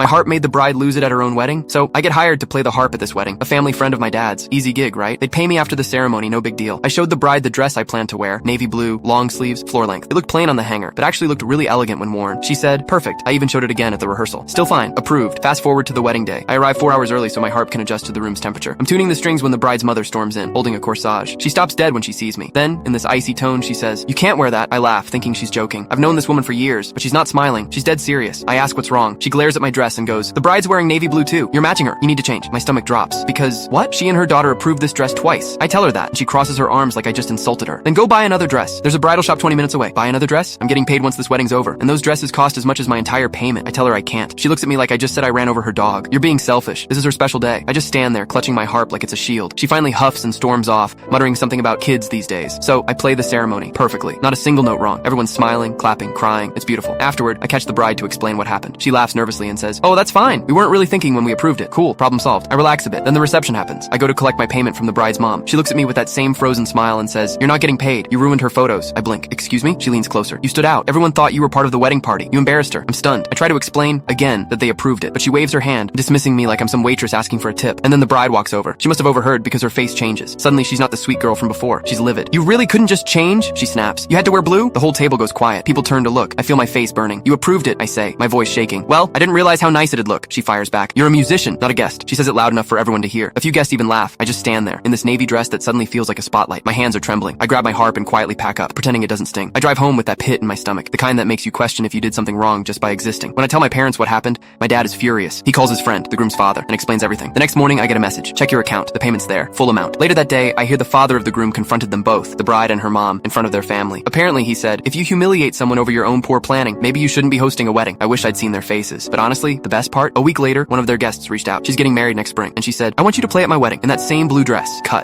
My harp made the bride lose it at her own wedding, so I get hired to play the harp at this wedding. A family friend of my dad's. Easy gig, right? They'd pay me after the ceremony, no big deal. I showed the bride the dress I planned to wear, navy blue, long sleeves, floor length. It looked plain on the hanger, but actually looked really elegant when worn. She said, perfect. I even showed it again at the rehearsal. Still fine. Approved. Fast forward to the wedding day. I arrive 4 hours early so my harp can adjust to the room's temperature. I'm tuning the strings when the bride's mother storms in, holding a corsage. She stops dead when she sees me. Then, in this icy tone, she says, you can't wear that. I laugh, thinking she's joking. I've known this woman for years, but she's not smiling. She's dead serious. I ask what's wrong. She glares at my dress and goes, the bride's wearing navy blue too. You're matching her. You need to change. My stomach drops. Because, what? She and her daughter approved this dress twice. I tell her that, and she crosses her arms like I just insulted her. Then go buy another dress. There's a bridal shop 20 minutes away. Buy another dress? I'm getting paid once this wedding's over, and those dresses cost as much as my entire payment. I tell her I can't. She looks at me like I just said I ran over her dog. You're being selfish. This is her special day. I just stand there, clutching my harp like it's a shield. She finally huffs and storms off, muttering something about kids these days. So I play the ceremony perfectly. Not a single note wrong. Everyone's smiling, clapping, crying. It's beautiful. Afterward, I catch the bride to explain what happened. She laughs nervously and says, oh, that's fine. We weren't really thinking when we approved it. Cool. Problem solved. I relax a bit. Then the reception happens. I go to collect my payment from the bride's mom. She looks at me with that same frozen smile and says, you're not getting paid. You ruined her photos. I blink. Excuse me? She leans closer. You stood out. Everyone thought you were part of the wedding party. You embarrassed her. I'm stunned. I try to explain again that they approved it, but she waves her hand, dismissing me like I'm some waitress asking for a tip. And then the bride walks over. She must have overheard because her face changes. Suddenly, she's not the sweet girl from before. She's livid. You really couldn't just change? She snaps. You had to wear blue? The whole table goes quiet. People turn to look. I feel my face burning. You approved it, I say, my voice shaking. Well, I didn't realize how nice it'd look. She fires back. You're a musician, not a guest. She says it loud enough for everyone to hear. A few guests even laugh. I just stand there, in this navy dress that suddenly feels like a spotlight. My hands are trembling. I grab my harp and quietly pack up, pretending it doesn't sting. I drive home with that pit in my stomach, the kind that makes you question if you did something wrong just by existing. When I tell my parents what happened, my dad is furious. He calls his friend, the groom's father, and explains everything. The next morning, I get a message. Check your account. The payment's there. Full amount. Later that day, I hear the father of the groom confronted them both, the bride and her mom, in front of their family. Apparently, he said, if you humiliate someone over your own poor planning, maybe you shouldn't be hosting a wedding. I wish I'd seen their faces. But honestly, the best part? A week later, one of their guests reached out. She's getting married next spring, and she said, I want you to play at my wedding in that same blue dress. Cut.